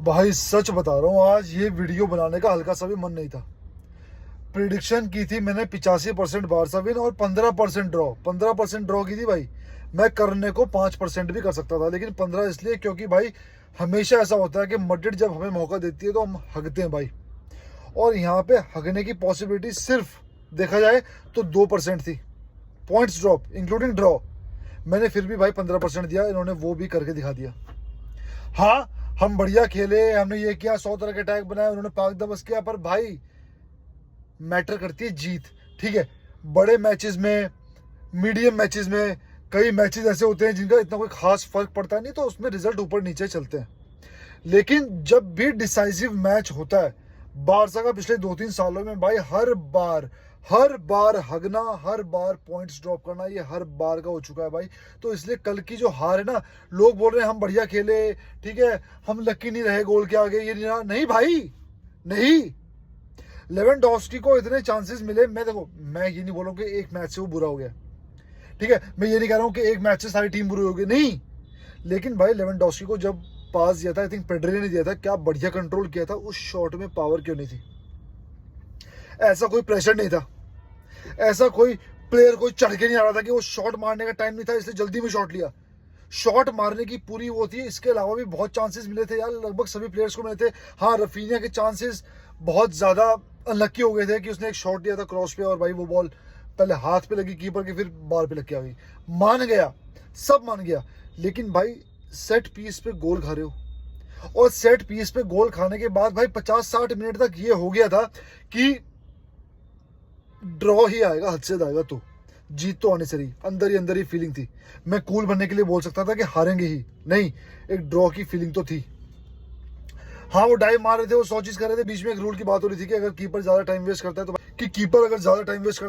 भाई सच बता रहा हूँ, आज ये वीडियो बनाने का हल्का सा भी मन नहीं था। प्रिडिक्शन की थी मैंने 85% बारसा विन और 15% ड्रॉ। 15% ड्रॉ की थी भाई। मैं करने को 5% भी कर सकता था, लेकिन 15 इसलिए क्योंकि भाई हमेशा ऐसा होता है कि मैड्रिड जब हमें मौका देती है तो हम हगते हैं भाई। और यहाँ पे हगने की पॉसिबिलिटी सिर्फ देखा जाए तो 2% थी, पॉइंट्स ड्रॉप इंक्लूडिंग ड्रॉ। मैंने फिर भी भाई 15% दिया, इन्होंने वो भी करके दिखा दिया। हाँ, हम बढ़िया खेले, हमने ये किया, 100 तरह के अटैक बनाए, उन्होंने पाक दबस किया, पर भाई मैटर करती है जीत। ठीक है, बड़े मैचेस में, मीडियम मैचेस में, कई मैचेस ऐसे होते हैं जिनका इतना कोई खास फर्क पड़ता नहीं, तो उसमें रिजल्ट ऊपर नीचे चलते हैं। लेकिन जब भी डिसाइसिव मैच होता है, बारसा का पिछले 2-3 सालों में भाई हर बार हगना, हर बार पॉइंट्स ड्रॉप करना, ये हर बार का हो चुका है भाई। तो इसलिए कल की जो हार है ना, लोग बोल रहे हैं हम बढ़िया खेले, ठीक है, हम लकी नहीं रहे गोल के आगे, ये नहीं भाई, नहीं। लेवेंडोव्स्की को इतने चांसेस मिले, मैं ये नहीं बोल रहा हूँ कि एक मैच से वो बुरा हो गया, ठीक है, मैं ये नहीं कह रहा हूँ कि एक मैच से सारी टीम बुरी हो गई, नहीं। लेकिन भाई लेवेंडोव्स्की को जब पास दिया था, आई थिंक पेड्री ने दिया था, क्या बढ़िया कंट्रोल किया था। उस शॉट में पावर क्यों नहीं थी? ऐसा कोई प्रेशर नहीं था, ऐसा कोई प्लेयर कोई चढ़ के नहीं आ रहा था कि वो शॉट मारने का टाइम नहीं था इसलिए जल्दी में शॉट लिया। शॉट मारने की पूरी वो थी। इसके अलावा भी बहुत चांसेस मिले थे यार, लगभग सभी प्लेयर्स को मिले थे। हाँ, रफीनिया के चांसेस बहुत ज्यादा अनलक्की हो गए थे कि उसने एक शॉट दिया था क्रॉस पे और भाई वो बॉल पहले हाथ पे लगी कीपर के, फिर बार पे लग के आ गई। मान गया, सब मान गया, लेकिन भाई सेट पीस पे गोल खा रहे हो, और सेट पीस पे गोल खाने के बाद भाई 50-60 मिनट तक ये हो गया था कि ड्रॉ ही आएगा, हद से आएगा, तो जीत तो आने से रही। अंदर ही फीलिंग थी। मैं कूल बनने के लिए बोल सकता था कि हारेंगे ही, नहीं, एक ड्रॉ की फीलिंग तो थी। हाँ, वो डाइव मार रहे थे, वो 100 चीज कर रहे थे। बीच में एक रूल की बात हो रही थी कि अगर कीपर ज्यादा टाइम वेस्ट करता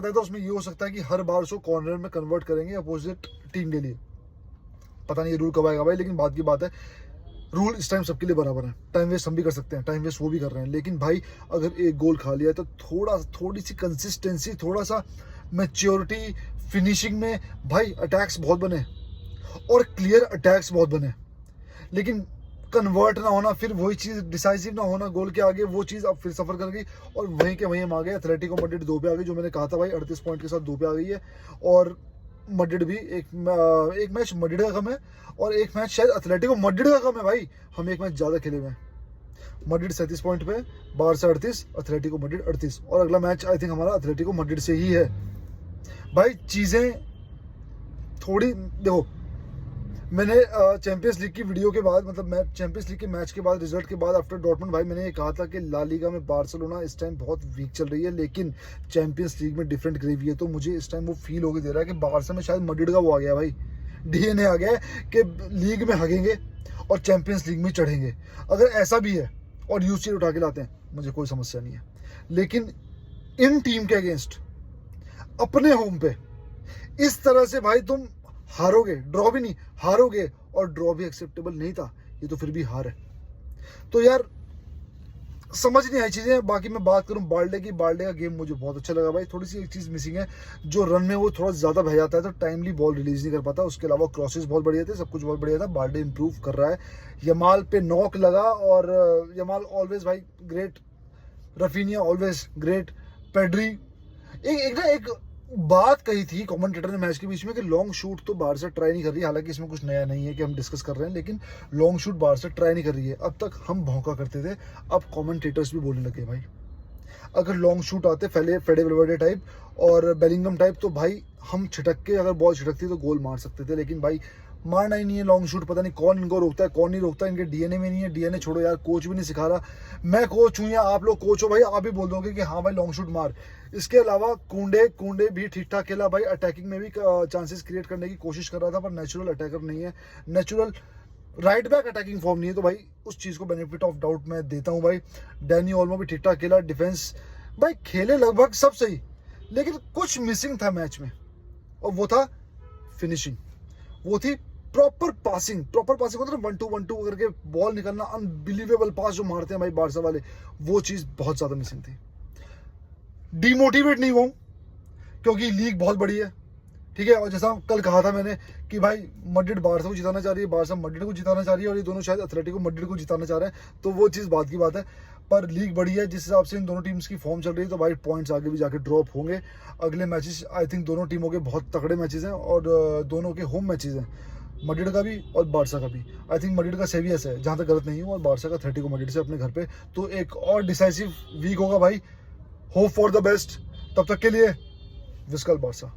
है तो उसमें ये हो सकता है कि हर बार उसको कॉर्नर में कन्वर्ट करेंगे अपोजिट टीम के लिए। पता नहीं ये रूल कब आएगा भाई, लेकिन बात की बात है, रूल इस टाइम सबके लिए बराबर है। टाइम वेस्ट हम भी कर सकते हैं, टाइम वेस्ट वो भी कर रहे हैं, लेकिन भाई अगर एक गोल खा लिया तो थोड़ी सी कंसिस्टेंसी, थोड़ा सा मैच्योरिटी फिनिशिंग में। भाई अटैक्स बहुत बने और क्लियर अटैक्स बहुत बने, लेकिन कन्वर्ट ना होना, फिर वही चीज डिसाइसिव ना होना गोल के आगे, वो चीज अब फिर सफर कर गई और वहीं के वहीं हम आ गए। एथलेटिको मैड्रिड 2 पे आ गई, जो मैंने कहा था भाई 38 पॉइंट के साथ 2 पे आ गई है। और मैड्रिड भी एक मैच मैड्रिड का कम है और एक मैच शायद एथलेटिको मैड्रिड का कम है भाई। हम एक मैच ज्यादा खेले हुए हैं। मैड्रिड 37 पॉइंट पे, बारसा 38, एथलेटिको मैड्रिड 38, और अगला मैच आई थिंक हमारा एथलेटिको मैड्रिड से ही है। भाई चीजें थोड़ी देखो, मैंने चैंपियंस लीग की वीडियो के बाद, मतलब मैं चैंपियंस लीग के मैच के बाद, रिजल्ट के बाद आफ्टर डॉर्टमुंड, भाई मैंने ये कहा था कि ला लीगा में बार्सिलोना इस टाइम बहुत वीक चल रही है, लेकिन चैंपियंस लीग में डिफरेंट ग्रेवी है। तो मुझे इस टाइम वो फील होकर दे रहा है कि बारसा में शायद मैड्रिड का वो आ गया भाई, डीएनए आ गया है कि लीग में हगेंगे और चैंपियंस लीग में चढ़ेंगे। अगर ऐसा भी है और यूसीएल उठा के लाते हैं, मुझे कोई समस्या नहीं है। लेकिन इन टीम के अगेंस्ट अपने होम पे इस तरह से भाई तुम हारोगे, ड्रॉ भी नहीं, हारोगे, और ड्रॉ भी एक्सेप्टेबल नहीं था, ये तो फिर भी हार है। तो यार समझ नहीं आई चीजें। बाकी मैं बात करूं बाल्डे की, बाल्डे का गेम मुझे बहुत अच्छा लगा भाई। थोड़ी सी एक चीज मिसिंग है, जो रन में वो थोड़ा ज्यादा बह जाता है तो टाइमली बॉल रिलीज नहीं कर पाता। उसके अलावा क्रॉसेस बहुत बढ़िया थे, सब कुछ बहुत बढ़िया था। बाल्डे इंप्रूव कर रहा है, यमाल पे नॉक लगा, और यमाल ऑलवेज भाई great, Raphinha always great, Pedri. एक बात कही थी कमेंटेटर ने मैच के बीच में कि लॉन्ग शूट तो बारसा ट्राई नहीं कर रही है। हालांकि इसमें कुछ नया नहीं है कि हम डिस्कस कर रहे हैं, लेकिन लॉन्ग शूट बारसा ट्राई नहीं कर रही है। अब तक हम भौंका करते थे, अब कमेंटेटर्स भी बोलने लगे भाई अगर लॉन्ग शूट आते फेडे वेलवर्डे टाइप और बेलिंगम टाइप, तो भाई हम छिटक के, अगर बॉल छिटकती तो गोल मार सकते थे। लेकिन भाई मारना ही नहीं है लॉन्ग शूट। पता नहीं कौन इनको रोकता है, कौन नहीं रोकता, इनके डीएनए में नहीं है। डीएनए छोड़ो यार, कोच भी नहीं सिखा रहा। मैं कोच हूँ या आप लोग कोच हो भाई, आप भी बोल दोगे कि हाँ भाई लॉन्ग शूट मार। इसके अलावा कुंडे भी ठीक ठाक खेला भाई, अटैकिंग में भी चांसेस क्रिएट करने की कोशिश कर रहा था, पर नेचुरल अटैकर नहीं है, natural right back attacking form नहीं है। तो भाई उस चीज को बेनिफिट ऑफ डाउट मैं देता हूँ भाई। डैनी ओल्मो भी ठीक ठाक खेला, डिफेंस भाई खेले लगभग सब सही, लेकिन कुछ मिसिंग था मैच में, और वो था फिनिशिंग, वो थी प्रॉपर पासिंग मतलब 1-2 करके बॉल निकलना, अनबिलीवेबल पास जो मारते हैं भाई बारसा वाले, वो चीज बहुत ज्यादा मिसिंग थी। डिमोटिवेट नहीं हुआ क्योंकि लीग बहुत बड़ी है, ठीक है। और जैसा कल कहा था मैंने कि भाई मैड्रिड बारसा को जिताना चाह रही है, बारसा मैड्रिड को जिताना चाह रही है, और ये दोनों शायद एथलेटिको मैड्रिड को जिताना चाह रहे हैं, तो वो चीज़ बात की बात है। पर लीग बड़ी है, जिस हिसाब से इन दोनों टीम्स की फॉर्म चल रही है, तो भाई पॉइंट्स आगे भी जाके ड्रॉप होंगे। अगले मैचेस आई थिंक दोनों टीमों के बहुत तगड़े मैचेस हैं, और दोनों के होम मैचेस हैं, मैड्रिड का भी और बारसा का भी। आई थिंक मैड्रिड का सेविया है जहाँ तक गलत नहीं हूँ, और बारसा का एथलेटिको मैड्रिड से अपने घर पे। तो एक और डिसाइसिव वीक होगा भाई, होप फॉर द बेस्ट। तब तक के लिए विस्कल बारसा।